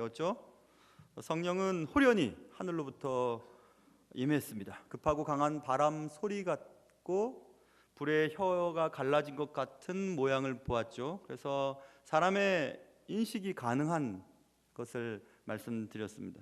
배웠죠. 성령은 호련히 하늘로부터 임했습니다. 급하고 강한 바람 소리 같고 불의 혀가 갈라진 것 같은 모양을 보았죠. 그래서 사람의 인식이 가능한 것을 말씀드렸습니다.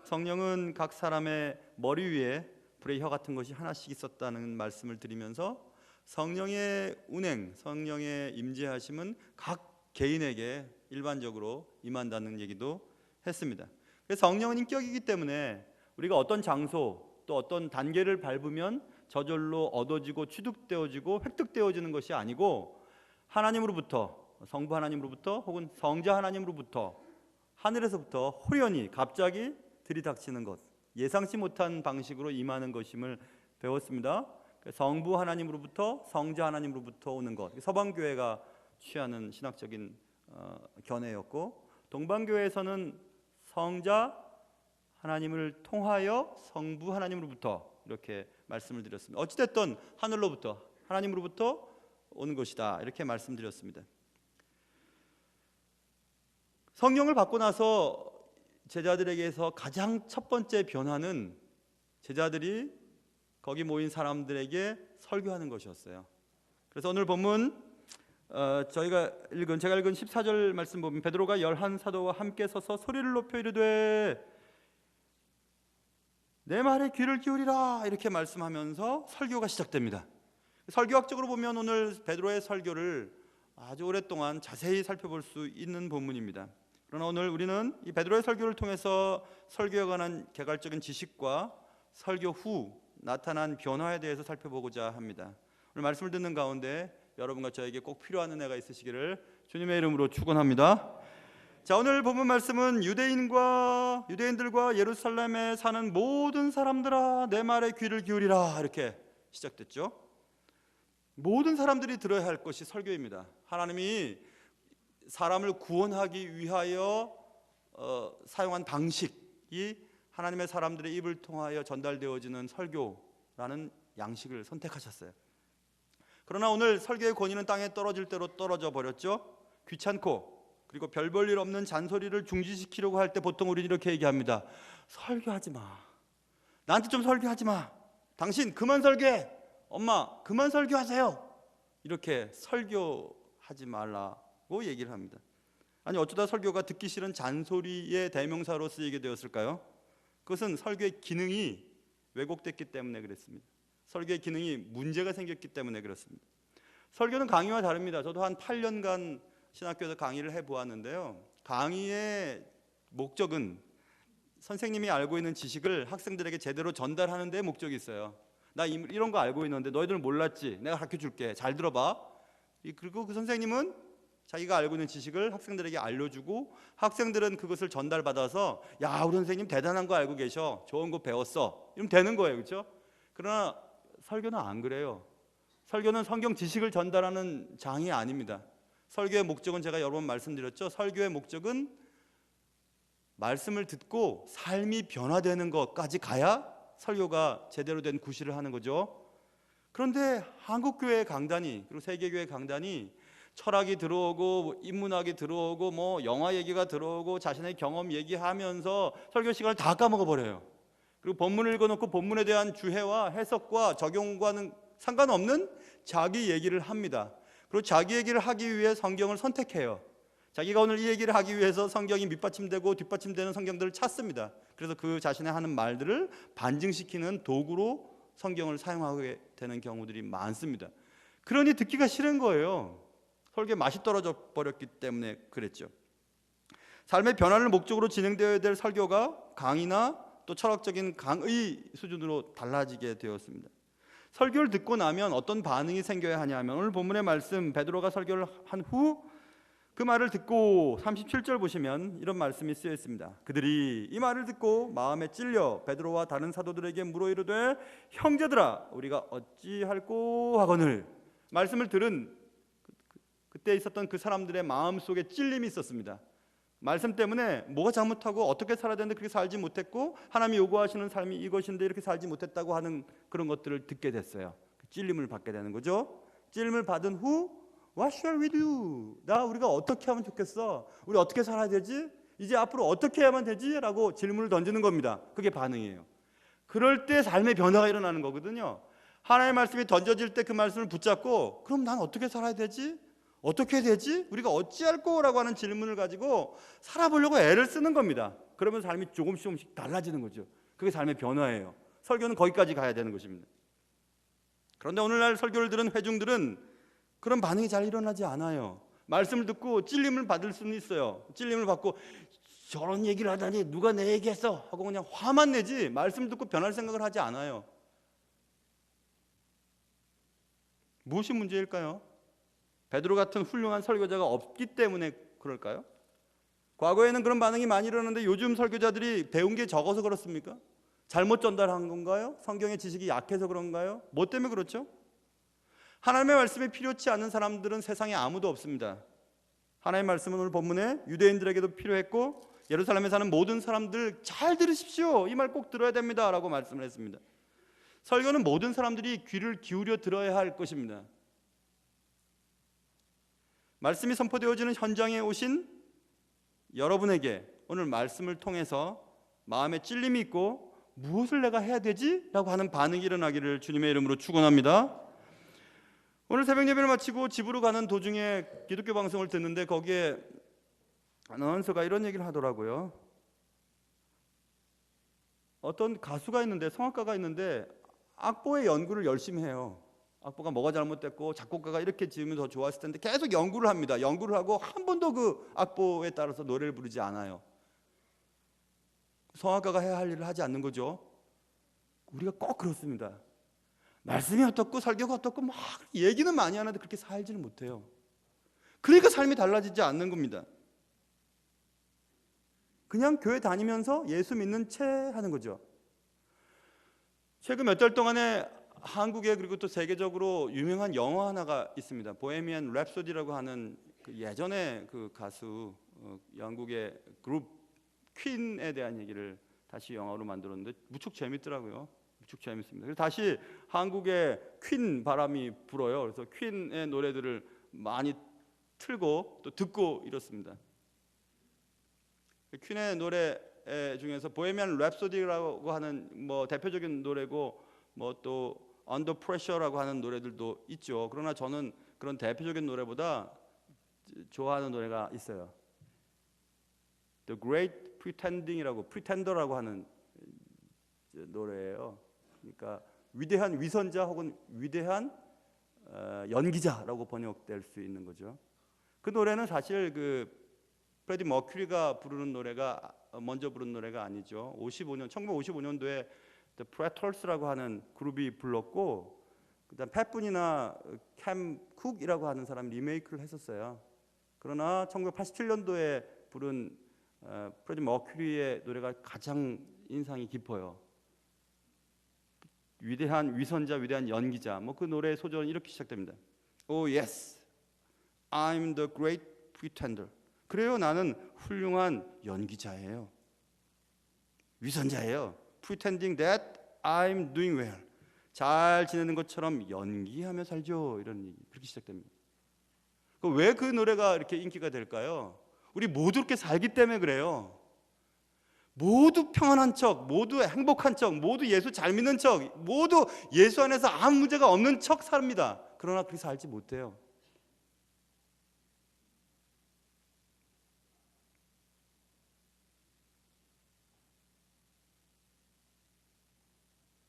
성령은 각 사람의 머리 위에 불의 혀 같은 것이 하나씩 있었다는 말씀을 드리면서 성령의 운행, 성령의 임재하심은 각 개인에게 일반적으로 임한다는 얘기도 했습니다. 성령은 인격이기 때문에 우리가 어떤 장소 또 어떤 단계를 밟으면 저절로 얻어지고 취득되어지고 획득되어지는 것이 아니고 하나님으로부터, 성부 하나님으로부터 혹은 성자 하나님으로부터, 하늘에서부터 호련히 갑자기 들이닥치는 것, 예상치 못한 방식으로 임하는 것임을 배웠습니다. 성부 하나님으로부터 성자 하나님으로부터 오는 것, 서방교회가 취하는 신학적인 견해였고, 동방교회에서는 성자 하나님을 통하여 성부 하나님으로부터 이렇게 말씀을 드렸습니다. 어찌됐든 하늘로부터 하나님으로부터 오는 것이다 이렇게 말씀드렸습니다. 성령을 받고 나서 제자들에게서 가장 첫 번째 변화는 제자들이 거기 모인 사람들에게 설교하는 것이었어요. 그래서 오늘 본문 제가 읽은 14절 말씀 보면 베드로가 11사도와 함께 서서 소리를 높여 이르되 내 말에 귀를 기울이라 이렇게 말씀하면서 설교가 시작됩니다. 설교학적으로 보면 오늘 베드로의 설교를 아주 오랫동안 자세히 살펴볼 수 있는 본문입니다. 그러나 오늘 우리는 이 베드로의 설교를 통해서 설교에 관한 개괄적인 지식과 설교 후 나타난 변화에 대해서 살펴보고자 합니다. 오늘 말씀을 듣는 가운데 여러분과 저에게 꼭 필요한 은혜가 있으시기를 주님의 이름으로 축원합니다. 자, 오늘 본문 말씀은 유대인들과 예루살렘에 사는 모든 사람들아 내 말에 귀를 기울이라 이렇게 시작됐죠. 모든 사람들이 들어야 할 것이 설교입니다. 하나님이 사람을 구원하기 위하여 사용한 방식이 하나님의 사람들의 입을 통하여 전달되어지는 설교라는 양식을 선택하셨어요. 그러나 오늘 설교의 권위는 땅에 떨어질 대로 떨어져 버렸죠. 귀찮고 그리고 별 볼 일 없는 잔소리를 중지시키려고 할 때 보통 우리는 이렇게 얘기합니다. 설교하지 마. 나한테 좀 설교하지 마. 당신 그만 설교해. 엄마 그만 설교하세요. 이렇게 설교하지 말라고 얘기를 합니다. 아니 어쩌다 설교가 듣기 싫은 잔소리의 대명사로 쓰이게 되었을까요? 그것은 설교의 기능이 왜곡됐기 때문에 그랬습니다. 설교의 기능이 문제가 생겼기 때문에 그렇습니다. 설교는 강의와 다릅니다. 저도 한 8년간 신학교에서 강의를 해보았는데요. 강의의 목적은 선생님이 알고 있는 지식을 학생들에게 제대로 전달하는 데 목적이 있어요. 나 이런 거 알고 있는데 너희들은 몰랐지? 내가 가르쳐줄게. 잘 들어봐. 그리고 그 선생님은 자기가 알고 있는 지식을 학생들에게 알려주고 학생들은 그것을 전달받아서 야 우리 선생님 대단한 거 알고 계셔. 좋은 거 배웠어. 이러면 되는 거예요. 그렇죠? 그러나 설교는 안 그래요. 설교는 성경 지식을 전달하는 장이 아닙니다. 설교의 목적은 제가 여러 번 말씀드렸죠. 설교의 목적은 말씀을 듣고 삶이 변화되는 것까지 가야 설교가 제대로 된 구실을 하는 거죠. 그런데 한국교회 강단이 그리고 세계교회 강단이 철학이 들어오고 인문학이 들어오고 뭐 영화 얘기가 들어오고 자신의 경험 얘기하면서 설교 시간을 다 까먹어 버려요. 그리고 본문을 읽어놓고 본문에 대한 주해와 해석과 적용과는 상관없는 자기 얘기를 합니다. 그리고 자기 얘기를 하기 위해 성경을 선택해요. 자기가 오늘 이 얘기를 하기 위해서 성경이 밑받침되고 뒷받침되는 성경들을 찾습니다. 그래서 그 자신의 하는 말들을 반증시키는 도구로 성경을 사용하게 되는 경우들이 많습니다. 그러니 듣기가 싫은 거예요. 설교의 맛이 떨어져 버렸기 때문에 그랬죠. 삶의 변화를 목적으로 진행되어야 될 설교가 강의나 또 철학적인 강의 수준으로 달라지게 되었습니다. 설교를 듣고 나면 어떤 반응이 생겨야 하냐면 오늘 본문의 말씀 베드로가 설교를 한 후 그 말을 듣고 37절 보시면 이런 말씀이 쓰여 있습니다. 그들이 이 말을 듣고 마음에 찔려 베드로와 다른 사도들에게 물어 이르되 형제들아 우리가 어찌할꼬 하거늘. 말씀을 들은 그때 있었던 그 사람들의 마음속에 찔림이 있었습니다. 말씀 때문에 뭐가 잘못하고 어떻게 살아야 되는데 그렇게 살지 못했고 하나님이 요구하시는 삶이 이것인데 이렇게 살지 못했다고 하는 그런 것들을 듣게 됐어요. 찔림을 받게 되는 거죠. 찔림을 받은 후 What shall we do? 우리가 어떻게 하면 좋겠어? 우리 어떻게 살아야 되지? 이제 앞으로 어떻게 해야만 되지? 라고 질문을 던지는 겁니다. 그게 반응이에요. 그럴 때 삶의 변화가 일어나는 거거든요. 하나님의 말씀이 던져질 때 그 말씀을 붙잡고 그럼 난 어떻게 살아야 되지? 어떻게 되지? 우리가 어찌할 거라고 하는 질문을 가지고 살아보려고 애를 쓰는 겁니다. 그러면 삶이 조금씩 달라지는 거죠. 그게 삶의 변화예요. 설교는 거기까지 가야 되는 것입니다. 그런데 오늘날 설교를 들은 회중들은 그런 반응이 잘 일어나지 않아요. 말씀을 듣고 찔림을 받을 수는 있어요. 찔림을 받고 저런 얘기를 하다니 누가 내 얘기했어 하고 그냥 화만 내지 말씀을 듣고 변할 생각을 하지 않아요. 무엇이 문제일까요? 베드로 같은 훌륭한 설교자가 없기 때문에 그럴까요? 과거에는 그런 반응이 많이 일어났는데 요즘 설교자들이 배운 게 적어서 그렇습니까? 잘못 전달한 건가요? 성경의 지식이 약해서 그런가요? 뭐 때문에 그렇죠? 하나님의 말씀이 필요치 않은 사람들은 세상에 아무도 없습니다. 하나님의 말씀은 오늘 본문에 유대인들에게도 필요했고 예루살렘에 사는 모든 사람들 잘 들으십시오. 이 말 꼭 들어야 됩니다 라고 말씀을 했습니다. 설교는 모든 사람들이 귀를 기울여 들어야 할 것입니다. 말씀이 선포되어지는 현장에 오신 여러분에게 오늘 말씀을 통해서 마음에 찔림이 있고 무엇을 내가 해야 되지? 라고 하는 반응이 일어나기를 주님의 이름으로 축원합니다. 오늘 새벽 예배를 마치고 집으로 가는 도중에 기독교 방송을 듣는데 거기에 아나운서가 이런 얘기를 하더라고요. 어떤 가수가 있는데 성악가가 있는데 악보의 연구를 열심히 해요. 악보가 뭐가 잘못됐고 작곡가가 이렇게 지으면 더 좋았을 텐데 계속 연구를 합니다. 연구를 하고 한 번도 그 악보에 따라서 노래를 부르지 않아요. 성악가가 해야 할 일을 하지 않는 거죠. 우리가 꼭 그렇습니다. 말씀이 어떻고 설교가 어떻고 막 얘기는 많이 하는데 그렇게 살지는 못해요. 그러니까 삶이 달라지지 않는 겁니다. 그냥 교회 다니면서 예수 믿는 채 하는 거죠. 최근 몇 달 동안에 한국에 그리고 또 세계적으로 유명한 영화 하나가 있습니다. 보헤미안 랩소디라고 하는 그 예전에 그 가수 영국의 그룹 퀸에 대한 얘기를 다시 영화로 만들었는데 무척 재밌더라고요. 무척 재밌습니다. 그래서 다시 한국에 퀸 바람이 불어요. 그래서 퀸의 노래들을 많이 틀고 또 듣고 이렇습니다. 퀸의 노래 중에서 보헤미안 랩소디라고 하는 뭐 대표적인 노래고 뭐 또 Under Pressure라고 하는 노래들도 있죠. 그러나 저는 그런 대표적인 노래보다 좋아하는 노래가 있어요. The Great Pretending이라고 Pretender라고 하는 노래예요. 그러니까 위대한 위선자 혹은 위대한 연기자라고 번역될 수 있는 거죠. 그 노래는 사실 그 프레디 머큐리가 부르는 노래가 먼저 부른 노래가 아니죠. 1955년도에 The Pretters라고 하는 그룹이 불렀고 그다음 팻분이나 캠 쿡이라고 하는 사람이 리메이크를 했었어요. 그러나 1987년도에 부른 프레디 머큐리의 노래가 가장 인상이 깊어요. 위대한 위선자, 위대한 연기자. 뭐 그 노래의 소절은 이렇게 시작됩니다. Oh yes, I'm the great pretender. 그래요, 나는 훌륭한 연기자예요. 위선자예요. Pretending that I'm doing well. 잘 지내는 것처럼 연기하며 살죠. 이런 얘기. 그렇게 시작됩니다. 왜 그 노래가 이렇게 인기가 될까요? 우리 모두 그렇게 살기 때문에 그래요. 모두 평안한 척, 모두 행복한 척, 모두 예수 잘 믿는 척, 모두 예수 안에서 아무 문제가 없는 척 삽니다. 그러나 그렇게 살지 못해요.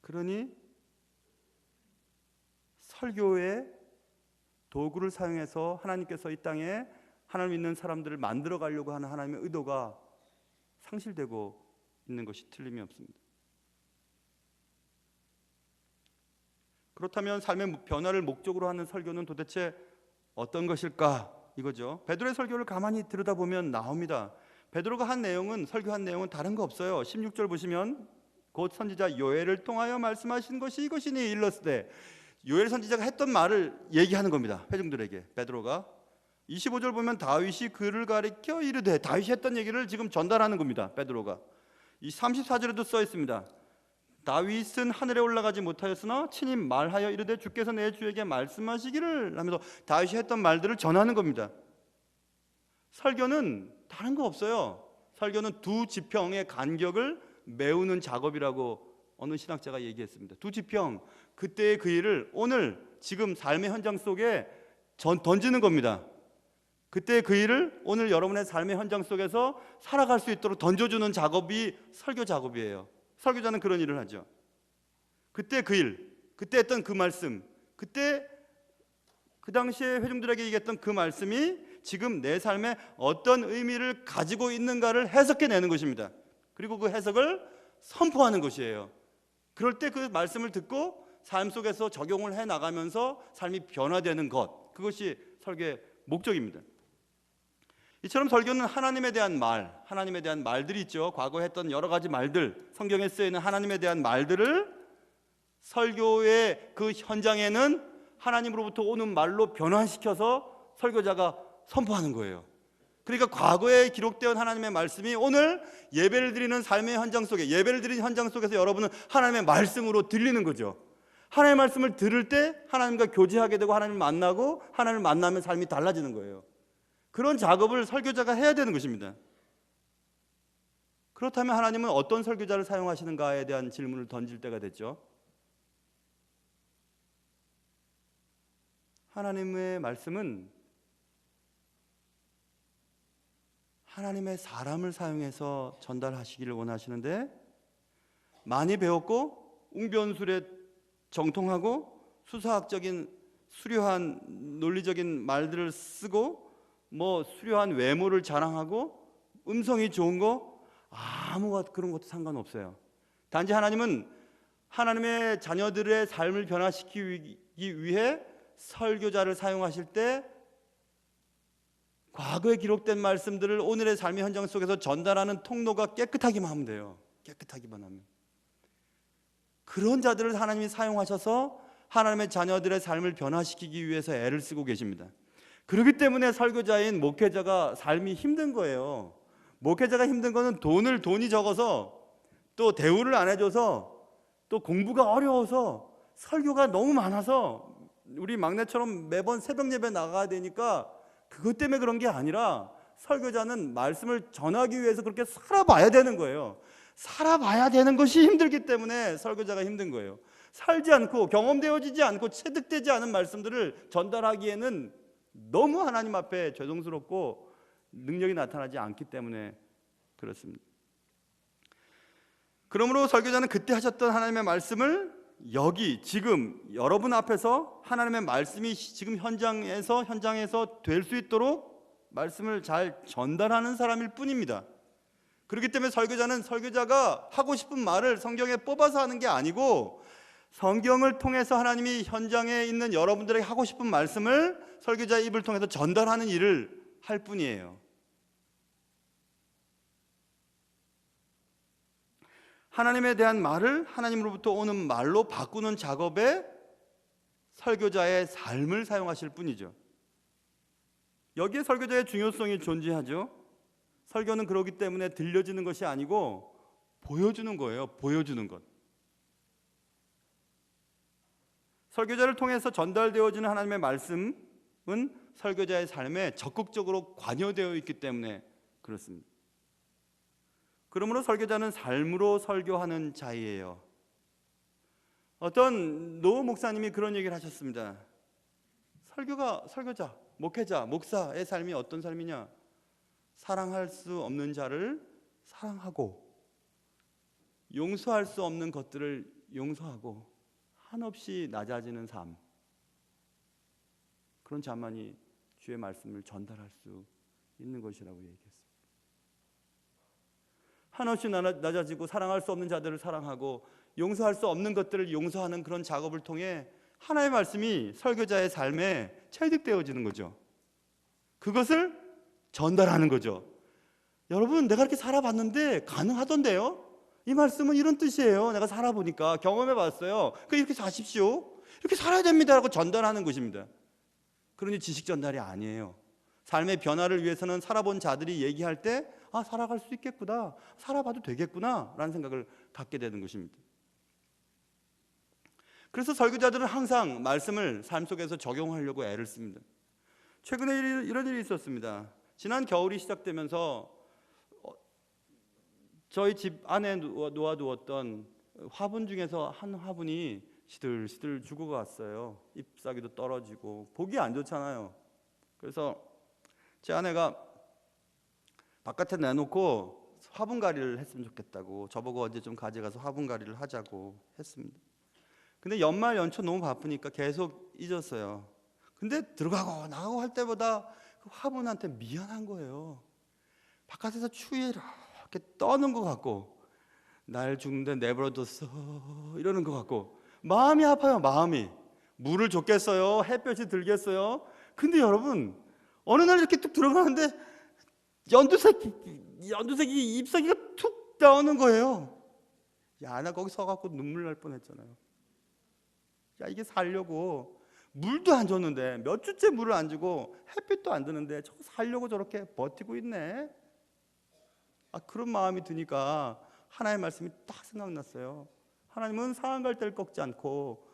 그러니 설교의 도구를 사용해서 하나님께서 이 땅에 하나님 믿는 사람들을 만들어 가려고 하는 하나님의 의도가 상실되고 있는 것이 틀림이 없습니다. 그렇다면 삶의 변화를 목적으로 하는 설교는 도대체 어떤 것일까? 이거죠. 베드로의 설교를 가만히 들여다보면 나옵니다. 베드로가 한 내용은 설교한 내용은 다른 거 없어요. 16절 보시면 곧 선지자 요엘을 통하여 말씀하신 것이 이것이니 일렀으되 요엘 선지자가 했던 말을 얘기하는 겁니다. 회중들에게 베드로가 25절 보면 다윗이 그를 가리켜 이르되 다윗이 했던 얘기를 지금 전달하는 겁니다. 베드로가 이 34절에도 써 있습니다. 다윗은 하늘에 올라가지 못하였으나 친히 말하여 이르되 주께서 내 주에게 말씀하시기를 하면서 다윗이 했던 말들을 전하는 겁니다. 설교는 다른 거 없어요. 설교는 두 지평의 간격을 메우는 작업이라고 어느 신학자가 얘기했습니다. 두 지평, 그때의 그 일을 오늘 지금 삶의 현장 속에 던지는 겁니다. 그때의 그 일을 오늘 여러분의 삶의 현장 속에서 살아갈 수 있도록 던져주는 작업이 설교 작업이에요. 설교자는 그런 일을 하죠. 그때 그 일, 그때 했던 그 말씀, 그때 그 당시에 회중들에게 얘기했던 그 말씀이 지금 내 삶에 어떤 의미를 가지고 있는가를 해석해내는 것입니다. 그리고 그 해석을 선포하는 것이에요. 그럴 때 그 말씀을 듣고 삶 속에서 적용을 해나가면서 삶이 변화되는 것, 그것이 설교의 목적입니다. 이처럼 설교는 하나님에 대한 말, 하나님에 대한 말들이 있죠. 과거에 했던 여러 가지 말들, 성경에 쓰여있는 하나님에 대한 말들을 설교의 그 현장에는 하나님으로부터 오는 말로 변화시켜서 설교자가 선포하는 거예요. 그러니까 과거에 기록되어 하나님의 말씀이 오늘 예배를 드리는 삶의 현장 속에, 예배를 드리는 현장 속에서 여러분은 하나님의 말씀으로 들리는 거죠. 하나님의 말씀을 들을 때 하나님과 교제하게 되고 하나님을 만나고 하나님을 만나면 삶이 달라지는 거예요. 그런 작업을 설교자가 해야 되는 것입니다. 그렇다면 하나님은 어떤 설교자를 사용하시는가에 대한 질문을 던질 때가 됐죠. 하나님의 말씀은 하나님의 사람을 사용해서 전달하시기를 원하시는데, 많이 배웠고 웅변술에 정통하고 수사학적인 수려한 논리적인 말들을 쓰고 수려한 외모를 자랑하고 음성이 좋은 거 아무 그런 것도 상관없어요. 단지 하나님은 하나님의 자녀들의 삶을 변화시키기 위해 설교자를 사용하실 때 과거에 기록된 말씀들을 오늘의 삶의 현장 속에서 전달하는 통로가 깨끗하기만 하면 돼요. 깨끗하기만 하면. 그런 자들을 하나님이 사용하셔서 하나님의 자녀들의 삶을 변화시키기 위해서 애를 쓰고 계십니다. 그렇기 때문에 설교자인 목회자가 삶이 힘든 거예요. 목회자가 힘든 거는 돈이 적어서, 또 대우를 안 해줘서, 또 공부가 어려워서, 설교가 너무 많아서 우리 막내처럼 매번 새벽 예배 나가야 되니까 그것 때문에 그런 게 아니라, 설교자는 말씀을 전하기 위해서 그렇게 살아봐야 되는 거예요. 살아봐야 되는 것이 힘들기 때문에 설교자가 힘든 거예요. 살지 않고 경험되어지지 않고 체득되지 않은 말씀들을 전달하기에는 너무 하나님 앞에 죄송스럽고 능력이 나타나지 않기 때문에 그렇습니다. 그러므로 설교자는 그때 하셨던 하나님의 말씀을 여기 지금 여러분 앞에서 하나님의 말씀이 지금 현장에서 될 수 있도록 말씀을 잘 전달하는 사람일 뿐입니다. 그렇기 때문에 설교자가 하고 싶은 말을 성경에 뽑아서 하는 게 아니고, 성경을 통해서 하나님이 현장에 있는 여러분들에게 하고 싶은 말씀을 설교자의 입을 통해서 전달하는 일을 할 뿐이에요. 하나님에 대한 말을 하나님으로부터 오는 말로 바꾸는 작업에 설교자의 삶을 사용하실 뿐이죠. 여기에 설교자의 중요성이 존재하죠. 설교는 그렇기 때문에 들려지는 것이 아니고 보여주는 거예요. 보여주는 것. 설교자를 통해서 전달되어지는 하나님의 말씀은 설교자의 삶에 적극적으로 관여되어 있기 때문에 그렇습니다. 그러므로 설교자는 삶으로 설교하는 자이에요. 어떤 노 목사님이 그런 얘기를 하셨습니다. 설교자, 목회자, 목사의 삶이 어떤 삶이냐? 사랑할 수 없는 자를 사랑하고, 용서할 수 없는 것들을 용서하고, 한없이 낮아지는 삶, 그런 자만이 주의 말씀을 전달할 수 있는 것이라고 얘기했습니다. 한없이 낮아지고 사랑할 수 없는 자들을 사랑하고 용서할 수 없는 것들을 용서하는 그런 작업을 통해 하나님의 말씀이 설교자의 삶에 체득되어지는 거죠. 그것을 전달하는 거죠. 여러분, 내가 이렇게 살아봤는데 가능하던데요? 이 말씀은 이런 뜻이에요. 내가 살아보니까 경험해봤어요. 이렇게 사십시오. 이렇게 살아야 됩니다라고 전달하는 것입니다. 그러니 지식 전달이 아니에요. 삶의 변화를 위해서는 살아본 자들이 얘기할 때 살아갈 수 있겠구나, 살아봐도 되겠구나 라는 생각을 갖게 되는 것입니다. 그래서 설교자들은 항상 말씀을 삶 속에서 적용하려고 애를 씁니다. 최근에 이런 일이 있었습니다. 지난 겨울이 시작되면서 저희 집 안에 놓아두었던 화분 중에서 한 화분이 시들시들 죽어갔어요. 잎사귀도 떨어지고 보기 안 좋잖아요. 그래서 제 아내가 바깥에 내놓고 화분갈이를 했으면 좋겠다고, 저보고 언제 좀 가져가서 화분갈이를 하자고 했습니다. 근데 연말 연초 너무 바쁘니까 계속 잊었어요. 근데 들어가고 나가고 할 때보다 그 화분한테 미안한 거예요. 바깥에서 추위에 이렇게 떠는 것 같고, 날 죽는데 내버려뒀어 이러는 것 같고, 마음이 아파요. 마음이. 물을 줬겠어요? 햇볕이 들겠어요? 근데 여러분, 어느 날 이렇게 뚝 들어가는데 연두색이 잎사귀가 툭 나오는 거예요. 야, 나 거기 서갖고 눈물 날 뻔했잖아요. 야, 이게 살려고 물도 안 줬는데, 몇 주째 물을 안 주고 햇빛도 안 드는데 저거 살려고 저렇게 버티고 있네. 그런 마음이 드니까 하나님의 말씀이 딱 생각났어요. 하나님은 상한 갈대를 꺾지 않고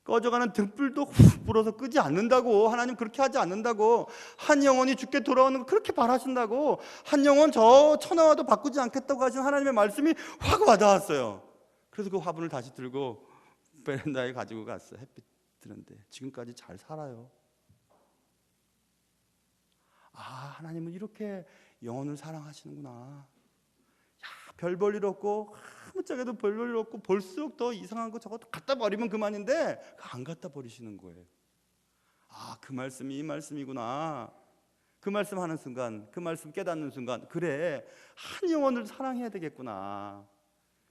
꺼져가는 등불도 훅 불어서 끄지 않는다고. 하나님 그렇게 하지 않는다고. 한 영혼이 죽게 돌아오는 거 그렇게 바라신다고. 한 영혼 저 천하와도 바꾸지 않겠다고 하신 하나님의 말씀이 확 와닿았어요. 그래서 그 화분을 다시 들고 베란다에 가지고 갔어요. 햇빛 드는데 지금까지 잘 살아요. 하나님은 이렇게 영혼을 사랑하시는구나. 별 볼 일 없고 아무짝에도 별 볼 일 없고 볼수록 더 이상한 거 저거 갖다 버리면 그만인데 안 갖다 버리시는 거예요. 그 말씀이 이 말씀이구나. 그 말씀 하는 순간, 그 말씀 깨닫는 순간, 그래, 한 영혼을 사랑해야 되겠구나.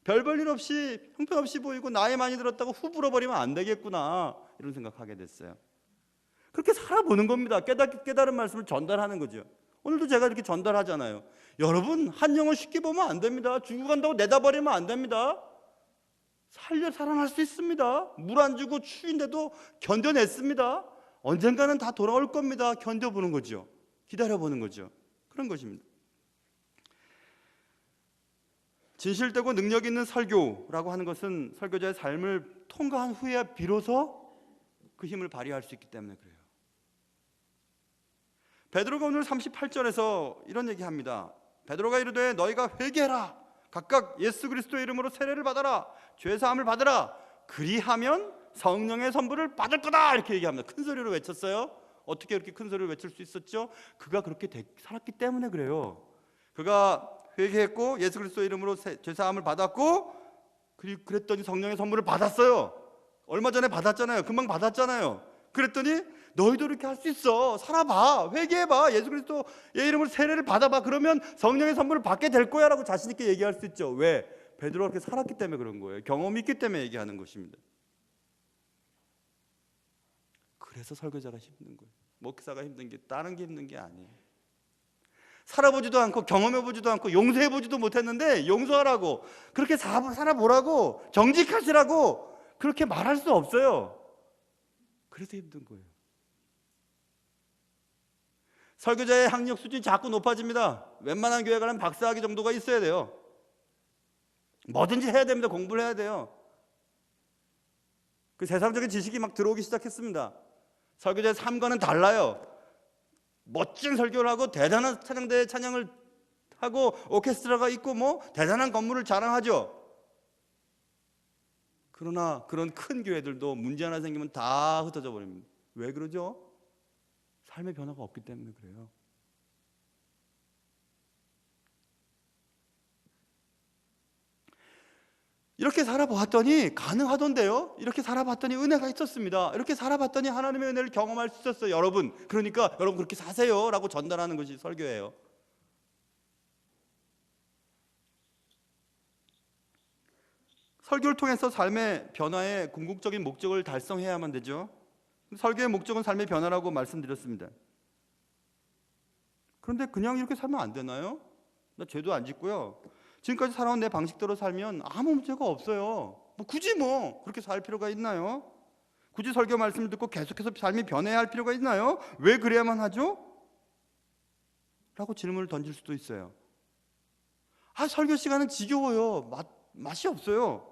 별 볼 일 없이 형편없이 보이고 나이 많이 들었다고 후 불어버리면 안 되겠구나, 이런 생각하게 됐어요. 그렇게 살아보는 겁니다. 깨달은 말씀을 전달하는 거죠. 오늘도 제가 이렇게 전달하잖아요. 여러분, 한 영혼 쉽게 보면 안 됩니다. 죽어간다고 내다버리면 안 됩니다. 살아날 수 있습니다. 물 안 주고 추운데도 견뎌냈습니다. 언젠가는 다 돌아올 겁니다. 견뎌보는 거죠. 기다려보는 거죠. 그런 것입니다. 진실되고 능력 있는 설교라고 하는 것은 설교자의 삶을 통과한 후에 비로소 그 힘을 발휘할 수 있기 때문에 그래요. 베드로가 오늘 38절에서 이런 얘기합니다. 베드로가 이르되 너희가 회개해라. 각각 예수 그리스도의 이름으로 세례를 받아라. 죄사함을 받으라. 그리하면 성령의 선물을 받을 거다. 이렇게 얘기합니다. 큰 소리로 외쳤어요. 어떻게 그렇게 큰 소리로 외칠 수 있었죠? 그가 그렇게 살았기 때문에 그래요. 그가 회개했고 예수 그리스도의 이름으로 죄사함을 받았고, 그랬더니 성령의 선물을 받았어요. 얼마 전에 받았잖아요. 금방 받았잖아요. 그랬더니 너희도 이렇게 할 수 있어. 살아봐. 회개해봐. 예수 그리스도의 이름으로 세례를 받아봐. 그러면 성령의 선물을 받게 될 거야 라고 자신 있게 얘기할 수 있죠. 왜? 베드로가 그렇게 살았기 때문에 그런 거예요. 경험이 있기 때문에 얘기하는 것입니다. 그래서 설교자가 힘든 거예요. 목사가 힘든 게 다른 게 힘든 게 아니에요. 살아보지도 않고 경험해보지도 않고 용서해보지도 못했는데 용서하라고, 그렇게 살아보라고, 정직하시라고 그렇게 말할 수 없어요. 그래서 힘든 거예요. 설교자의 학력 수준이 자꾸 높아집니다. 웬만한 교회 가면 박사학위 정도가 있어야 돼요. 뭐든지 해야 됩니다. 공부를 해야 돼요. 그 세상적인 지식이 막 들어오기 시작했습니다. 설교자의 삶과는 달라요. 멋진 설교를 하고 대단한 찬양대에 찬양을 하고 오케스트라가 있고 뭐 대단한 건물을 자랑하죠. 그러나 그런 큰 교회들도 문제 하나 생기면 다 흩어져 버립니다. 왜 그러죠? 삶의 변화가 없기 때문에 그래요. 이렇게 살아봤더니 가능하던데요. 이렇게 살아봤더니 은혜가 있었습니다. 이렇게 살아봤더니 하나님의 은혜를 경험할 수 있었어요. 여러분, 그러니까 여러분 그렇게 사세요 라고 전달하는 것이 설교예요. 설교를 통해서 삶의 변화의 궁극적인 목적을 달성해야만 되죠. 설교의 목적은 삶의 변화라고 말씀드렸습니다. 그런데 그냥 이렇게 살면 안 되나요? 나 죄도 안 짓고요, 지금까지 살아온 내 방식대로 살면 아무 문제가 없어요. 굳이 그렇게 살 필요가 있나요? 굳이 설교 말씀을 듣고 계속해서 삶이 변해야 할 필요가 있나요? 왜 그래야만 하죠? 라고 질문을 던질 수도 있어요. 설교 시간은 지겨워요. 맛이 없어요.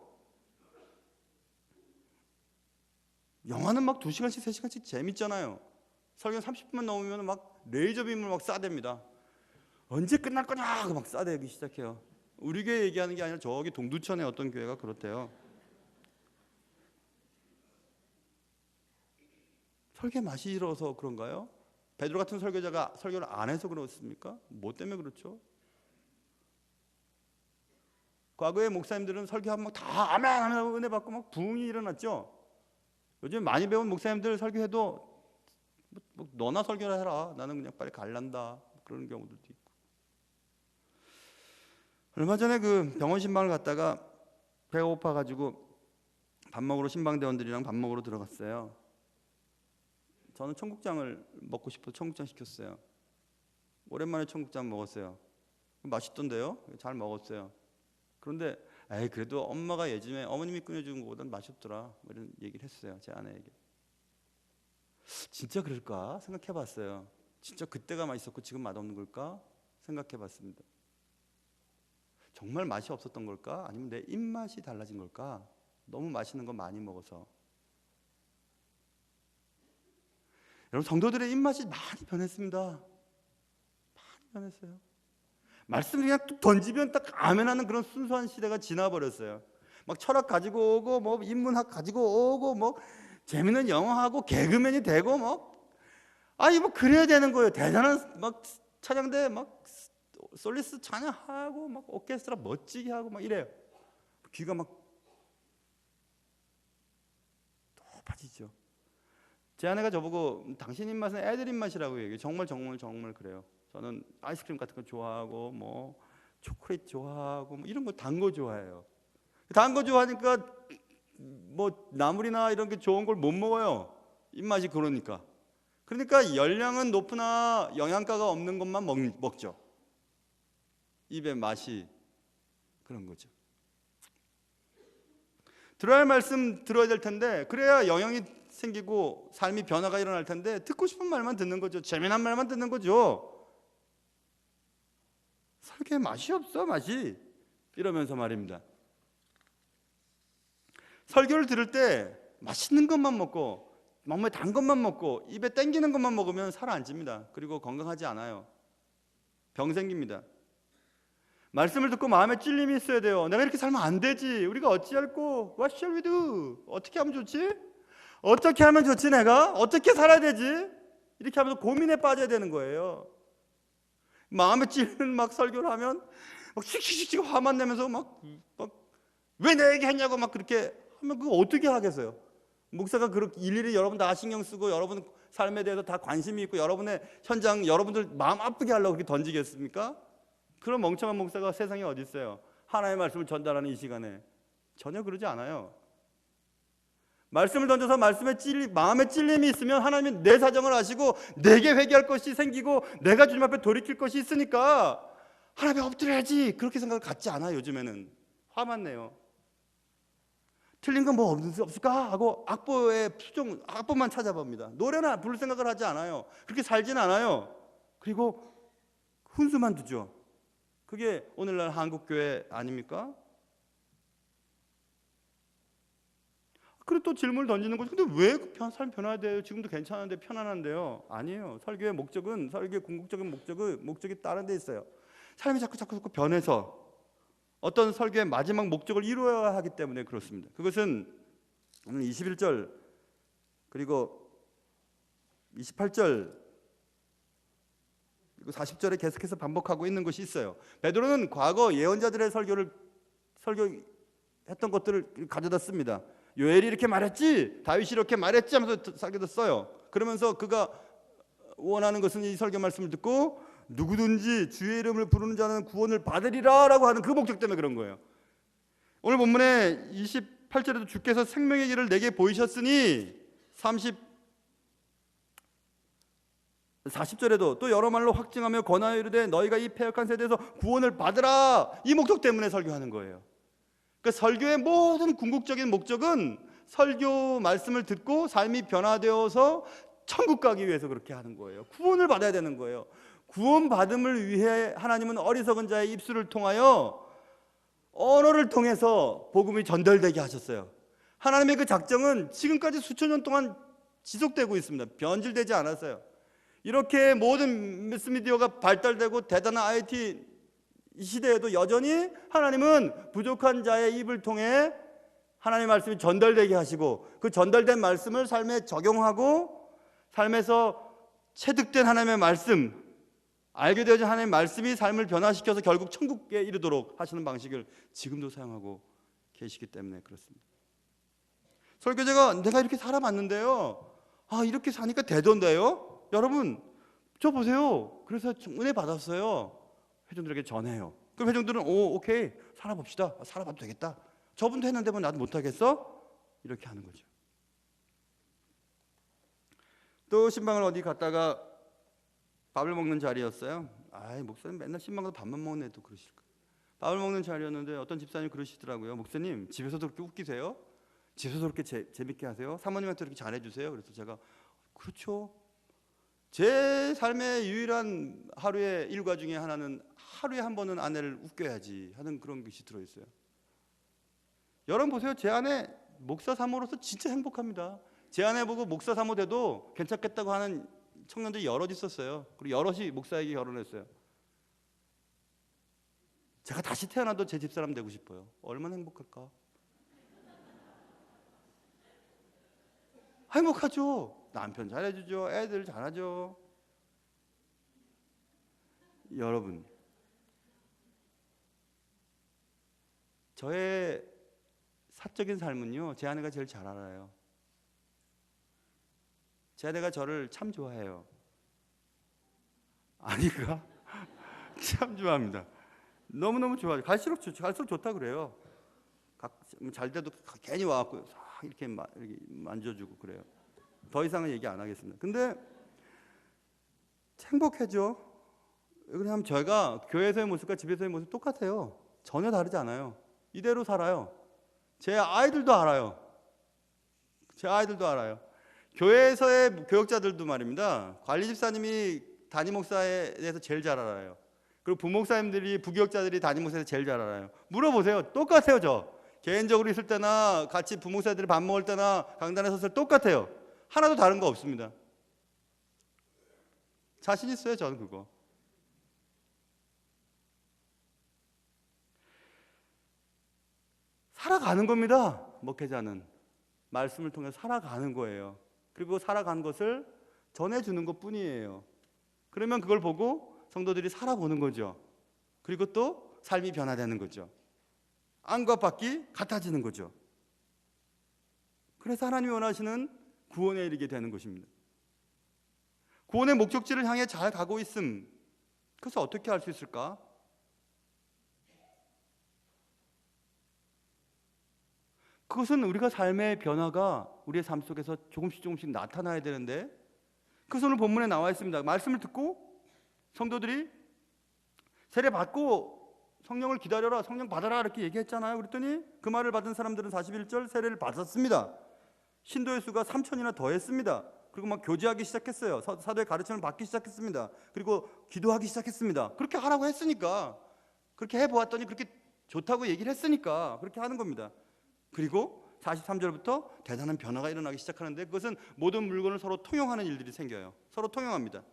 영화는 막 2시간씩 3시간씩 재밌잖아요. 설교 30분만 넘으면 막 레이저 빔을 막 쏴댑니다. 언제 끝날 거냐 막 쏴대기 시작해요. 우리 교회 얘기하는 게 아니라 저기 동두천에 어떤 교회가 그렇대요. 설교의 맛이 잃어서 그런가요? 베드로 같은 설교자가 설교를 안 해서 그렇습니까? 뭐 때문에 그렇죠? 과거의 목사님들은 설교하면 다 아멘 하면서 은혜 받고 막 부흥이 일어났죠. 요즘 많이 배운 목사님들 설교해도 뭐 너나 설교를 해라, 나는 그냥 빨리 갈란다, 그런 경우들도 있고. 얼마 전에 그 병원 신방을 갔다가 배가 고파가지고 밥 먹으러 신방대원들이랑 밥 먹으러 들어갔어요. 저는 청국장을 먹고 싶어서 청국장 시켰어요. 오랜만에 청국장 먹었어요. 맛있던데요? 잘 먹었어요. 그런데 그래도 엄마가 예전에 어머님이 끓여준 것보다는 맛이 없더라, 이런 얘기를 했어요, 제 아내에게. 진짜 그럴까 생각해봤어요. 진짜 그때가 맛있었고 지금 맛없는 걸까 생각해봤습니다. 정말 맛이 없었던 걸까? 아니면 내 입맛이 달라진 걸까? 너무 맛있는 거 많이 먹어서. 여러분, 성도들의 입맛이 많이 변했습니다. 많이 변했어요. 말씀을 그냥 뚝 던지면 딱 아멘하는 그런 순수한 시대가 지나버렸어요. 막 철학 가지고 오고, 뭐 인문학 가지고 오고, 뭐 재밌는 영어하고 개그맨이 되고, 뭐 그래야 되는 거예요. 대단한 막 찬양대 막 솔리스트 찬양하고, 막 오케스트라 멋지게 하고 막 이래요. 귀가 막 높아지죠. 제 아내가 저보고 당신 입맛은 애들 입맛이라고 얘기해요. 정말 그래요. 저는 아이스크림 같은 거 좋아하고, 뭐 초콜릿 좋아하고, 뭐 이런 거 단 거 좋아해요. 단 거 좋아하니까 뭐 나물이나 이런 게 좋은 걸 못 먹어요. 입맛이 그러니까. 그러니까 열량은 높으나 영양가가 없는 것만 먹죠. 입의 맛이 그런 거죠. 들어야 할 말씀 들어야 될 텐데, 그래야 영향이 생기고 삶이 변화가 일어날 텐데, 듣고 싶은 말만 듣는 거죠. 재미난 말만 듣는 거죠. 설교에 맛이 없어, 맛이. 이러면서 말입니다. 설교를 들을 때 맛있는 것만 먹고, 몸에 단 것만 먹고, 입에 땡기는 것만 먹으면 살 안 찝니다. 그리고 건강하지 않아요. 병 생깁니다. 말씀을 듣고 마음에 찔림이 있어야 돼요. 내가 이렇게 살면 안 되지. 우리가 어찌할꼬? What shall we do? 어떻게 하면 좋지? 어떻게 하면 좋지 내가? 어떻게 살아야 되지? 이렇게 하면서 고민에 빠져야 되는 거예요. 마음에 찔리는 막 설교를 하면 막 씩씩씩 화만 내면서 막 왜 내 얘기 했냐고 막 그렇게 하면 그거 어떻게 하겠어요? 목사가 그렇게 일일이 여러분 다 신경 쓰고 여러분 삶에 대해서 다 관심이 있고 여러분의 현장 여러분들 마음 아프게 하려고 그렇게 던지겠습니까? 그런 멍청한 목사가 세상에 어디 있어요? 하나님의 말씀을 전달하는 이 시간에 전혀 그러지 않아요. 말씀을 던져서 마음에 찔림이 있으면 하나님이 내 사정을 아시고 내게 회개할 것이 생기고 내가 주님 앞에 돌이킬 것이 있으니까 하나님에 엎드려야지, 그렇게 생각을 갖지 않아요. 요즘에는 화만 내요. 틀린 건 뭐 없을까 하고 악보만 찾아봅니다. 노래나 부를 생각을 하지 않아요. 그렇게 살진 않아요. 그리고 훈수만 두죠. 그게 오늘날 한국교회 아닙니까? 그리고 또 질문을 던지는 거죠. 근데 왜 삶 변화해야 돼요? 지금도 괜찮은데, 편안한데요? 아니에요. 설교의 목적은, 설교의 궁극적인 목적이 다른 데 있어요. 삶이 자꾸 변해서 어떤 설교의 마지막 목적을 이루어야 하기 때문에 그렇습니다. 그것은 오늘 21절 그리고 28절 그리고 40절에 계속해서 반복하고 있는 것이 있어요. 베드로는 과거 예언자들의 설교했던 것들을 가져다 씁니다. 요엘이 이렇게 말했지, 다윗이 이렇게 말했지 하면서 설교도 써요. 그러면서 그가 원하는 것은 이 설교 말씀을 듣고 누구든지 주의 이름을 부르는 자는 구원을 받으리라 라고 하는 그 목적 때문에 그런 거예요. 오늘 본문에 28절에도 주께서 생명의 길을 내게 보이셨으니 40절에도 또 여러 말로 확증하며 권하여 이르되 너희가 이 패역한 세대에서 구원을 받으라, 이 목적 때문에 설교하는 거예요. 그러니까 설교의 모든 궁극적인 목적은 설교 말씀을 듣고 삶이 변화되어서 천국 가기 위해서 그렇게 하는 거예요. 구원을 받아야 되는 거예요. 구원받음을 위해 하나님은 어리석은 자의 입술을 통하여 언어를 통해서 복음이 전달되게 하셨어요. 하나님의 그 작정은 지금까지 수천 년 동안 지속되고 있습니다. 변질되지 않았어요. 이렇게 모든 매스미디어가 발달되고 대단한 IT 이 시대에도 여전히 하나님은 부족한 자의 입을 통해 하나님의 말씀이 전달되게 하시고 그 전달된 말씀을 삶에 적용하고 삶에서 체득된 하나님의 말씀, 알게 되어진 하나님의 말씀이 삶을 변화시켜서 결국 천국에 이르도록 하시는 방식을 지금도 사용하고 계시기 때문에 그렇습니다. 설교자가 내가 이렇게 살아봤는데요, 이렇게 사니까 되던데요? 여러분 저 보세요. 그래서 은혜 받았어요. 회중들에게 전해요. 그럼 회중들은 오케이 살아봅시다. 살아봐도 되겠다. 저분도 했는데 뭐 나도 못하겠어? 이렇게 하는 거죠. 또 신방을 어디 갔다가 밥을 먹는 자리였어요. 목사님 맨날 신방 가서 밥만 먹는 애도 그러실까? 밥을 먹는 자리였는데 어떤 집사님이 그러시더라고요. 목사님 집에서도 그렇게 웃기세요? 집에서도 그렇게 재밌게 하세요? 사모님한테 그렇게 잘해주세요? 그래서 제가 그렇죠. 제 삶의 유일한 하루의 일과 중에 하나는 하루에 한 번은 아내를 웃겨야지 하는 그런 것이 들어있어요. 여러분 보세요. 제 아내 목사 사모로서 진짜 행복합니다. 제 아내 보고 목사 사모 돼도 괜찮겠다고 하는 청년들이 여럿 있었어요. 그리고 여럿이 목사에게 결혼했어요. 제가 다시 태어나도 제 집사람 되고 싶어요. 얼마나 행복할까? 행복하죠. 남편 잘해주죠. 애들 잘하죠. 여러분, 저의 사적인 삶은요, 제 아내가 제일 잘 알아요. 제 아내가 저를 참 좋아해요. 아니가? 참 좋아합니다. 너무너무 좋아해요. 갈수록 좋다 그래요. 잘 때도 괜히 와갖고 이렇게 만져주고 그래요. 더 이상은 얘기 안 하겠습니다. 근데 행복해져. 왜냐하면 저희가 교회에서의 모습과 집에서의 모습 똑같아요. 전혀 다르지 않아요. 이대로 살아요. 제 아이들도 알아요. 교회에서의 교역자들도 말입니다. 관리 집사님이 담임 목사에 대해서 제일 잘 알아요. 그리고 부목사님들이 부교역자들이 담임 목사에 대해서 제일 잘 알아요. 물어보세요. 똑같아요. 저 개인적으로 있을 때나 같이 부목사들이 밥 먹을 때나 강단에 섰을 때 똑같아요. 하나도 다른 거 없습니다. 자신 있어요. 저는 그거. 살아가는 겁니다. 목회자는 말씀을 통해 살아가는 거예요. 그리고 살아간 것을 전해주는 것뿐이에요. 그러면 그걸 보고 성도들이 살아보는 거죠. 그리고 또 삶이 변화되는 거죠. 안과 밖이 같아지는 거죠. 그래서 하나님이 원하시는 구원에 이르게 되는 것입니다. 구원의 목적지를 향해 잘 가고 있음. 그래서 어떻게 할 수 있을까? 그것은 우리가 삶의 변화가 우리의 삶 속에서 조금씩 나타나야 되는데, 그것은 오늘 본문에 나와 있습니다. 말씀을 듣고 성도들이 세례 받고 성령을 기다려라, 성령 받아라 이렇게 얘기했잖아요. 그랬더니 그 말을 받은 사람들은 41절 세례를 받았습니다. 신도의 수가 3,000이나 더했습니다. 그리고 막 교제하기 시작했어요. 사도의 가르침을 받기 시작했습니다. 그리고 기도하기 시작했습니다. 그렇게 하라고 했으니까, 그렇게 해보았더니 그렇게 좋다고 얘기를 했으니까 그렇게 하는 겁니다. 그리고 43절부터 대단한 변화가 일어나기 시작하는데, 그것은 모든 물건을 서로 통용하는 일들이 생겨요. 서로 통용합니다.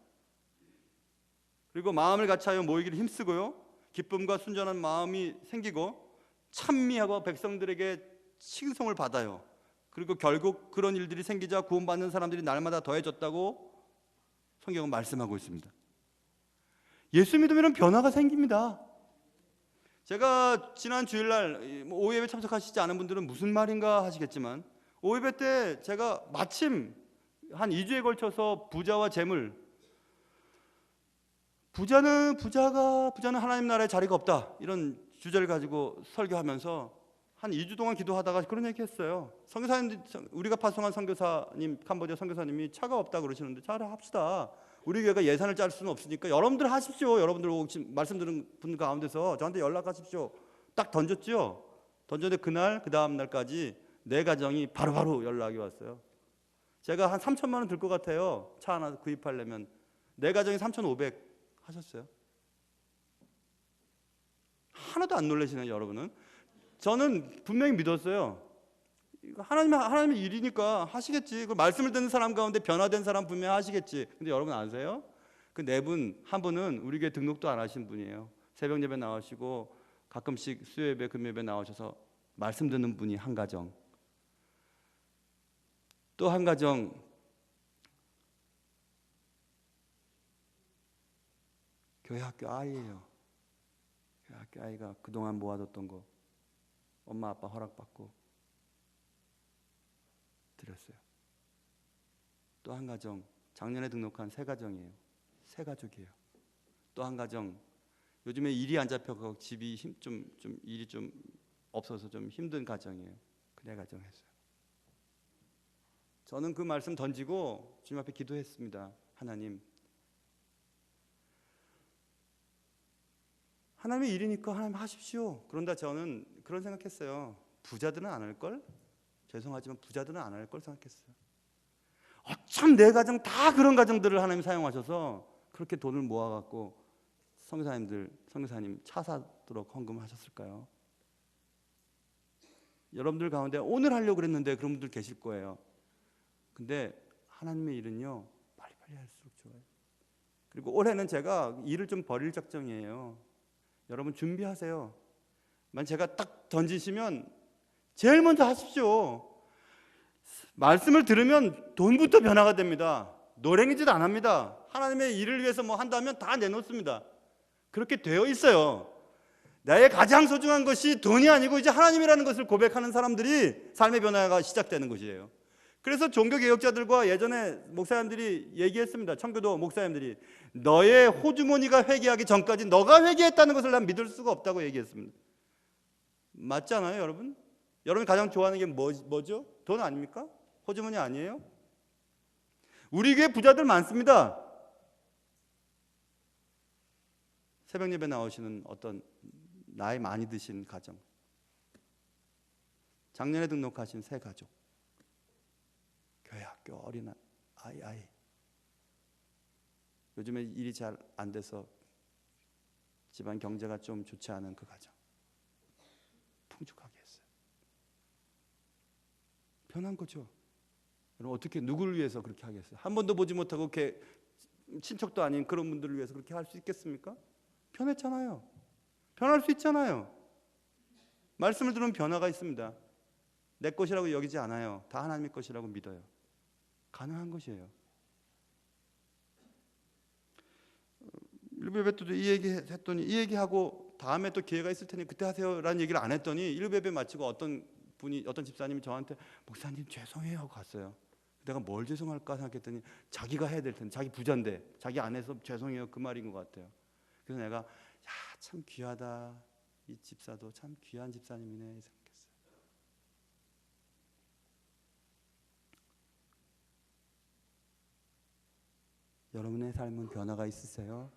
그리고 마음을 같이하여 모이기를 힘쓰고요, 기쁨과 순전한 마음이 생기고 찬미하고 백성들에게 칭송을 받아요. 그리고 결국 그런 일들이 생기자 구원받는 사람들이 날마다 더해졌다고 성경은 말씀하고 있습니다. 예수 믿으면 변화가 생깁니다. 제가 지난 주일날 오예배 참석하시지 않은 분들은 무슨 말인가 하시겠지만, 오예배 때 제가 마침 한 2주에 걸쳐서 부자와 재물, 부자는 하나님 나라에 자리가 없다, 이런 주제를 가지고 설교하면서 한 2주 동안 기도하다가 그런 얘기 했어요. 선교사님, 우리가 파송한 선교사님, 캄보디아 선교사님이 차가 없다 그러시는데 잘 합시다. 우리 교회가 예산을 짤 수는 없으니까 여러분들 하십시오. 여러분들 혹시 말씀 들은 분 가운데서 저한테 연락하십시오. 딱 던졌죠. 던졌는데 그날 그 다음 날까지 내 가정이 바로바로 연락이 왔어요. 제가 한 3천만 원 들 것 같아요. 차 하나 구입하려면. 내 가정이 3,500 하셨어요. 하나도 안 놀라시네요, 여러분은. 저는 분명히 믿었어요. 하나님의 일이니까 하시겠지. 그 말씀을 듣는 사람 가운데 변화된 사람 분명히 하시겠지. 근데 여러분 아세요? 그 네 분, 한 분은 우리 교회 등록도 안 하신 분이에요. 새벽 예배 나오시고 가끔씩 수요 예배, 금요 예배 나오셔서 말씀 듣는 분이 한 가정, 또 한 가정 교회 학교 아이예요. 교회 학교 아이가 그동안 모아뒀던 거 엄마 아빠 허락받고 드렸어요. 또 한 가정 작년에 등록한 새 가정이에요. 새 가족이에요. 또 한 가정 요즘에 일이 안 잡혀서 집이 일이 좀 없어서 좀 힘든 가정이에요. 그래 가정 했어요. 저는 그 말씀 던지고 주님 앞에 기도했습니다. 하나님의 일이니까 하나님 하십시오. 그런데 저는 그런 생각했어요. 부자들은 안 할걸? 죄송하지만 부자들은 안 할걸 생각했어요. 참 내 가정 다 그런 가정들을 하나님 사용하셔서 그렇게 돈을 모아갖고 선교사님 차 사도록 헌금을 하셨을까요? 여러분들 가운데 오늘 하려고 그랬는데 그런 분들 계실 거예요. 근데 하나님의 일은요 빨리빨리 할수록 좋아요. 그리고 올해는 제가 일을 좀 버릴 작정이에요. 여러분 준비하세요. 만 제가 딱 던지시면 제일 먼저 하십시오. 말씀을 들으면 돈부터 변화가 됩니다. 노랭이짓 안 합니다. 하나님의 일을 위해서 뭐 한다면 다 내놓습니다. 그렇게 되어 있어요. 나의 가장 소중한 것이 돈이 아니고 이제 하나님이라는 것을 고백하는 사람들이 삶의 변화가 시작되는 것이에요. 그래서 종교개혁자들과 예전에 목사님들이 얘기했습니다. 청교도 목사님들이 너의 호주머니가 회개하기 전까지 너가 회개했다는 것을 난 믿을 수가 없다고 얘기했습니다. 맞잖아요, 여러분? 여러분이 가장 좋아하는 게 뭐죠? 돈 아닙니까? 호주머니 아니에요? 우리 교회 부자들 많습니다. 새벽 예배 나오시는 어떤 나이 많이 드신 가정, 작년에 등록하신 새 가족, 교회 학교 어린 아이, 요즘에 일이 잘 안 돼서 집안 경제가 좀 좋지 않은 그 가정 풍족하게 했어요. 편한 거죠. 여러분 어떻게 누구를 위해서 그렇게 하겠어요? 한 번도 보지 못하고 이렇게 친척도 아닌 그런 분들을 위해서 그렇게 할 수 있겠습니까? 편했잖아요. 변할 수 있잖아요. 말씀을 들으면 변화가 있습니다. 내 것이라고 여기지 않아요. 다 하나님의 것이라고 믿어요. 가능한 것이에요. 일부 예배 때도 이 얘기 했더니 이 얘기하고 다음에 또 기회가 있을 테니 그때 하세요라는 얘기를 안 했더니 일부 예배 마치고 어떤 집사님이 저한테 목사님 죄송해요 하고 갔어요. 내가 뭘 죄송할까 생각했더니 자기가 해야 될 텐데 자기 부자인데 자기 안 해서 죄송해요 그 말인 것 같아요. 그래서 내가 참 귀하다. 이 집사도 참 귀한 집사님이네 생각했어요. 여러분의 삶은 변화가 있으세요?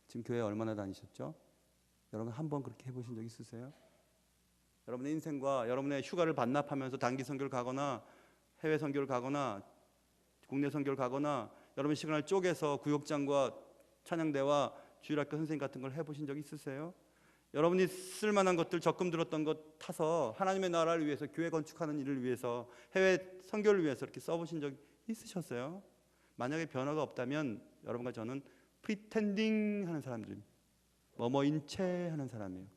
지금 교회 얼마나 다니셨죠? 여러분 한번 그렇게 해보신 적 있으세요? 여러분의 인생과 여러분의 휴가를 반납하면서 단기 선교를 가거나 해외 선교를 가거나 국내 선교를 가거나 여러분 시간을 쪼개서 구역장과 찬양대와 주일학교 선생님 같은 걸 해보신 적 있으세요? 여러분이 쓸만한 것들 적금 들었던 것 타서 하나님의 나라를 위해서 교회 건축하는 일을 위해서 해외 선교를 위해서 이렇게 써보신 적 있으셨어요? 만약에 변화가 없다면 여러분과 저는 프리텐딩 하는 사람들입니다. 뭐뭐인 채 하는 사람이에요.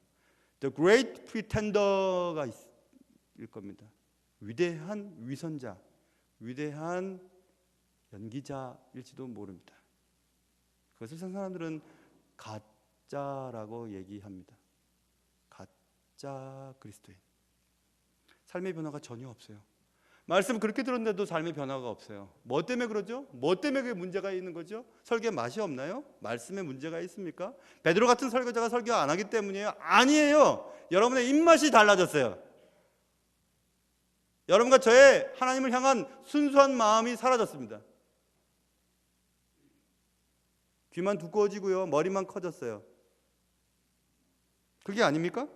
The Great Pretender가 일 겁니다. 위대한 위선자, 위대한 연기자일지도 모릅니다. 그것을 세상 사람들은 가짜라고 얘기합니다. 가짜 그리스도인. 삶의 변화가 전혀 없어요. 말씀 그렇게 들었는데도 삶의 변화가 없어요. 뭐 때문에 그러죠? 뭐 때문에 그게 문제가 있는 거죠? 설교에 맛이 없나요? 말씀에 문제가 있습니까? 베드로 같은 설교자가 설교 안 하기 때문이에요? 아니에요. 여러분의 입맛이 달라졌어요. 여러분과 저의 하나님을 향한 순수한 마음이 사라졌습니다. 귀만 두꺼워지고요. 머리만 커졌어요. 그게 아닙니까?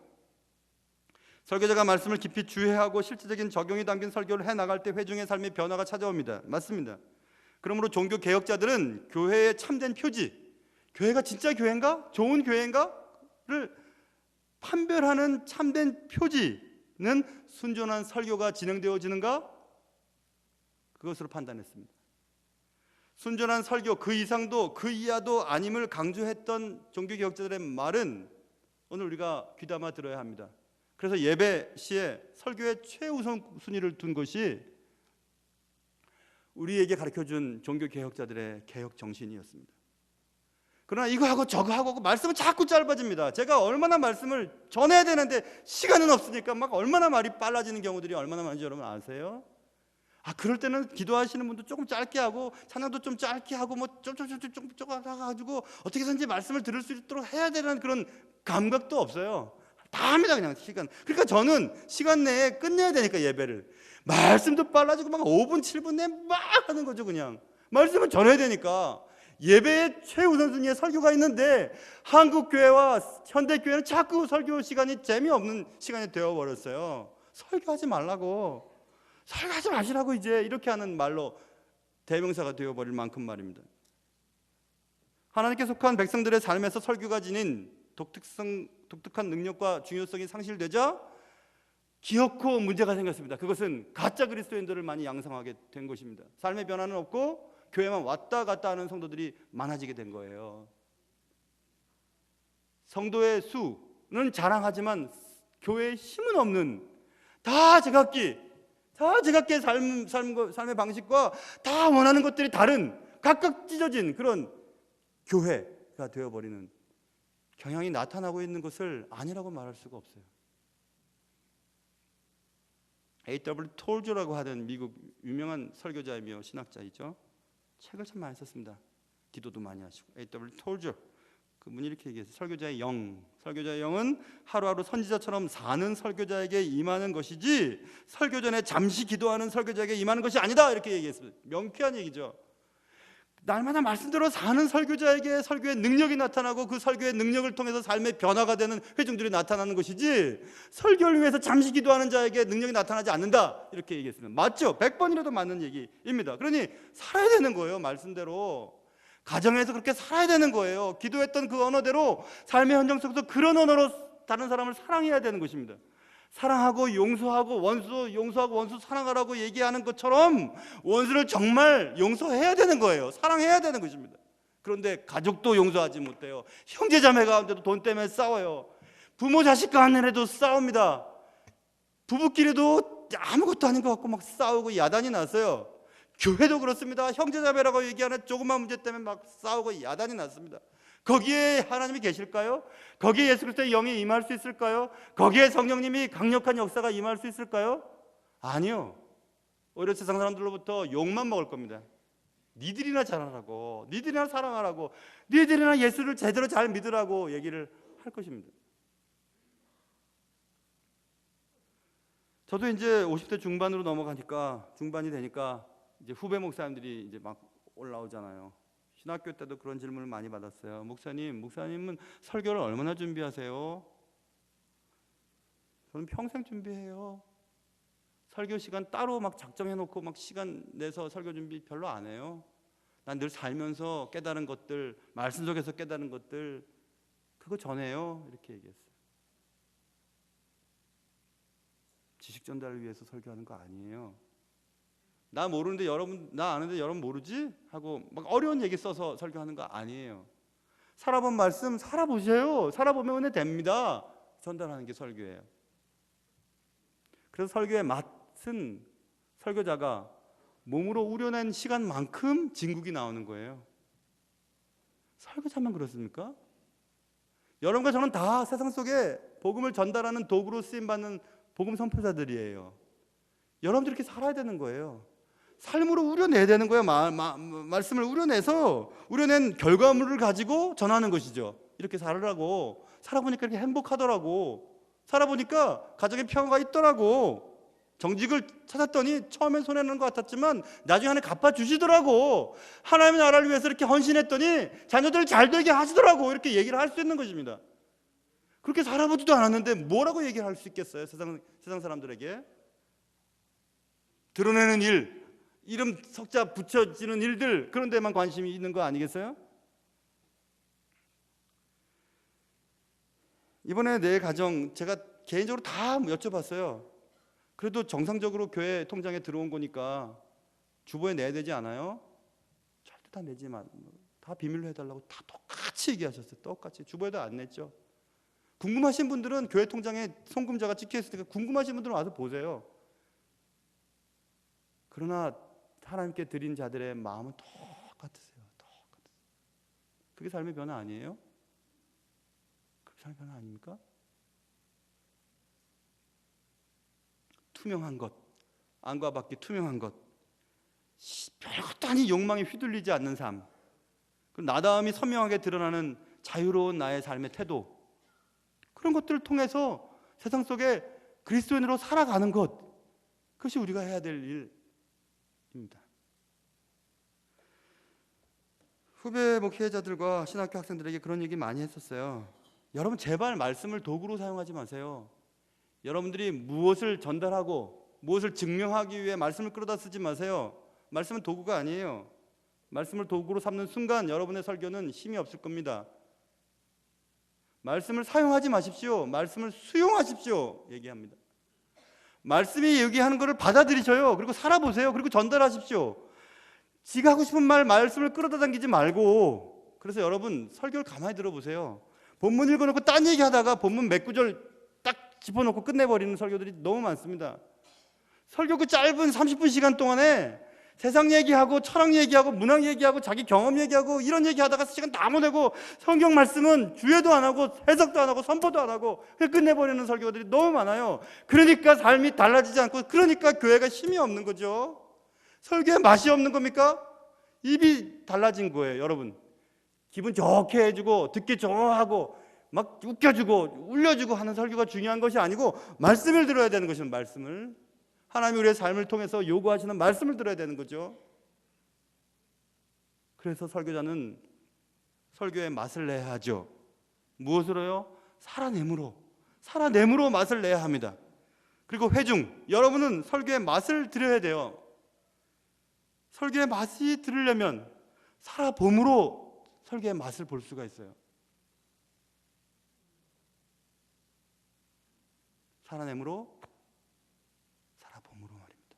설교자가 말씀을 깊이 주의하고 실질적인 적용이 담긴 설교를 해나갈 때 회중의 삶의 변화가 찾아옵니다. 맞습니다. 그러므로 종교 개혁자들은 교회의 참된 표지, 교회가 진짜 교회인가? 좋은 교회인가?를 판별하는 참된 표지는 순전한 설교가 진행되어지는가? 그것으로 판단했습니다. 순전한 설교 그 이상도 그 이하도 아님을 강조했던 종교개혁자들의 말은 오늘 우리가 귀담아 들어야 합니다. 그래서 예배 시에 설교의 최우선순위를 둔 것이 우리에게 가르쳐준 종교개혁자들의 개혁 정신이었습니다. 그러나 이거 하고 저거 하고 말씀은 자꾸 짧아집니다. 제가 얼마나 말씀을 전해야 되는데 시간은 없으니까 막 얼마나 말이 빨라지는 경우들이 얼마나 많은지 여러분 아세요? 그럴 때는 기도하시는 분도 조금 짧게 하고 찬양도 좀 짧게 하고 뭐 좀 가지고 어떻게든지 말씀을 들을 수 있도록 해야 되는 그런 감각도 없어요. 다 합니다 그냥 시간. 그러니까 저는 시간 내에 끝내야 되니까 예배를 말씀도 빨라지고 막 5분 7분 내에 막 하는 거죠. 그냥 말씀을 전해야 되니까. 예배의 최우선순위에 설교가 있는데 한국 교회와 현대 교회는 자꾸 설교 시간이 재미없는 시간이 되어버렸어요. 설교하지 말라고, 설교하지 마시라고 이제 이렇게 하는 말로 대명사가 되어버릴 만큼 말입니다. 하나님께 속한 백성들의 삶에서 설교가 지닌 독특한 능력과 중요성이 상실되자 기어코 문제가 생겼습니다. 그것은 가짜 그리스도인들을 많이 양성하게 된 것입니다. 삶의 변화는 없고 교회만 왔다 갔다 하는 성도들이 많아지게 된 거예요. 성도의 수는 자랑하지만 교회의 힘은 없는, 다 제각기의 삶의 방식과 다 원하는 것들이 다른 각각 찢어진 그런 교회가 되어버리는 경향이 나타나고 있는 것을 아니라고 말할 수가 없어요. A.W. 톨저라고 하던 미국 유명한 설교자이며 신학자이죠. 책을 참 많이 썼습니다. 기도도 많이 하시고. A.W. 톨저, 그분이 이렇게 얘기했어요. 설교자의 영은 하루하루 선지자처럼 사는 설교자에게 임하는 것이지 설교 전에 잠시 기도하는 설교자에게 임하는 것이 아니다, 이렇게 얘기했습니다. 명쾌한 얘기죠. 날마다 말씀대로 사는 설교자에게 설교의 능력이 나타나고 그 설교의 능력을 통해서 삶의 변화가 되는 회중들이 나타나는 것이지 설교를 위해서 잠시 기도하는 자에게 능력이 나타나지 않는다, 이렇게 얘기했습니다. 맞죠? 100번이라도 맞는 얘기입니다. 그러니 살아야 되는 거예요. 말씀대로 가정에서 그렇게 살아야 되는 거예요. 기도했던 그 언어대로 삶의 현장 속에서 그런 언어로 다른 사람을 사랑해야 되는 것입니다. 사랑하고 용서하고 원수 사랑하라고 얘기하는 것처럼 원수를 정말 용서해야 되는 거예요. 사랑해야 되는 것입니다. 그런데 가족도 용서하지 못해요. 형제자매 가운데도 돈 때문에 싸워요. 부모 자식 간에도 싸웁니다. 부부끼리도 아무것도 아닌 것 같고 막 싸우고 야단이 났어요. 교회도 그렇습니다. 형제자매라고 얘기하는 조그만 문제 때문에 막 싸우고 야단이 났습니다. 거기에 하나님이 계실까요? 거기에 예수 그리스도의 영이 임할 수 있을까요? 거기에 성령님이 강력한 역사가 임할 수 있을까요? 아니요. 오히려 세상 사람들로부터 욕만 먹을 겁니다. 니들이나 잘하라고, 니들이나 사랑하라고, 니들이나 예수를 제대로 잘 믿으라고 얘기를 할 것입니다. 저도 이제 50대 중반으로 넘어가니까, 중반이 되니까 이제 후배 목사님들이 이제 막 올라오잖아요. 신학교 때도 그런 질문을 많이 받았어요. 목사님은 설교를 얼마나 준비하세요? 저는 평생 준비해요. 설교 시간 따로 막 작정해놓고 막 시간 내서 설교 준비 별로 안 해요. 난 늘 살면서 깨달은 것들, 말씀 속에서 깨달은 것들, 그거 전해요. 이렇게 얘기했어요. 지식 전달을 위해서 설교하는 거 아니에요. 나 모르는데 여러분, 나 아는데 여러분 모르지? 하고 막 어려운 얘기 써서 설교하는 거 아니에요. 살아본 말씀 살아보세요. 살아보면 은혜 됩니다. 전달하는 게 설교예요. 그래서 설교의 맛은 설교자가 몸으로 우려낸 시간만큼 진국이 나오는 거예요. 설교자만 그렇습니까? 여러분과 저는 다 세상 속에 복음을 전달하는 도구로 쓰임받는 복음 선포자들이에요. 여러분들이 이렇게 살아야 되는 거예요. 삶으로 우려내야 되는 거예요. 말씀을 우려낸 결과물을 가지고 전하는 것이죠. 이렇게 살으라고. 살아보니까 이렇게 행복하더라고. 살아보니까 가정에 평화가 있더라고. 정직을 찾았더니 처음엔 손해는 것 같았지만 나중에 하나님 갚아주시더라고. 하나님의 나라를 위해서 이렇게 헌신했더니 자녀들 잘 되게 하시더라고. 이렇게 얘기를 할 수 있는 것입니다. 그렇게 살아보지도 않았는데 뭐라고 얘기를 할 수 있겠어요? 세상 사람들에게. 드러내는 일, 이름 석자 붙여지는 일들, 그런 데만 관심이 있는 거 아니겠어요? 이번에 내 가정 제가 개인적으로 다 여쭤봤어요. 그래도 정상적으로 교회 통장에 들어온 거니까 주보에 내야 되지 않아요? 절대 다 내지 마. 다 비밀로 해달라고 다 똑같이 얘기하셨어요. 똑같이. 주보에도 안 냈죠. 궁금하신 분들은 교회 통장에 송금자가 찍혀 있으니까 궁금하신 분들은 와서 보세요. 그러나 하나님께 드린 자들의 마음은 똑같으세요. 그게 삶의 변화 아니에요? 그게 삶의 변화 아닙니까? 투명한 것, 안과 밖이 투명한 것, 별것도 아닌 욕망에 휘둘리지 않는 삶, 나다움이 선명하게 드러나는 자유로운 나의 삶의 태도, 그런 것들을 통해서 세상 속에 그리스도인으로 살아가는 것, 그것이 우리가 해야 될 일입니다. 후배 목회자들과 신학교 학생들에게 그런 얘기 많이 했었어요. 여러분 제발 말씀을 도구로 사용하지 마세요. 여러분들이 무엇을 전달하고 무엇을 증명하기 위해 말씀을 끌어다 쓰지 마세요. 말씀은 도구가 아니에요. 말씀을 도구로 삼는 순간 여러분의 설교는 힘이 없을 겁니다. 말씀을 사용하지 마십시오. 말씀을 수용하십시오. 얘기합니다. 말씀이 얘기하는 것을 받아들이셔요. 그리고 살아보세요. 그리고 전달하십시오. 지가 하고 싶은 말씀을 끌어다 당기지 말고. 그래서 여러분 설교를 가만히 들어보세요. 본문 읽어놓고 딴 얘기하다가 본문 몇 구절 딱 짚어놓고 끝내버리는 설교들이 너무 많습니다. 설교 그 짧은 30분 시간 동안에 세상 얘기하고 철학 얘기하고 문학 얘기하고 자기 경험 얘기하고 이런 얘기하다가 시간 다 보내고 성경 말씀은 주의도 안 하고 해석도 안 하고 선포도 안 하고 그냥 끝내버리는 설교들이 너무 많아요. 그러니까 삶이 달라지지 않고, 그러니까 교회가 힘이 없는 거죠. 설교에 맛이 없는 겁니까? 입이 달라진 거예요. 여러분 기분 좋게 해주고 듣기 좋아하고 막 웃겨주고 울려주고 하는 설교가 중요한 것이 아니고 말씀을 들어야 되는 것입니다. 말씀을, 하나님이 우리의 삶을 통해서 요구하시는 말씀을 들어야 되는 거죠. 그래서 설교자는 설교의 맛을 내야 하죠. 무엇으로요? 살아냄으로 맛을 내야 합니다. 그리고 회중, 여러분은 설교의 맛을 들여야 돼요. 설교의 맛이 들으려면 살아봄으로 설교의 맛을 볼 수가 있어요. 살아냄으로, 살아봄으로 말입니다.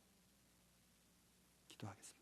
기도하겠습니다.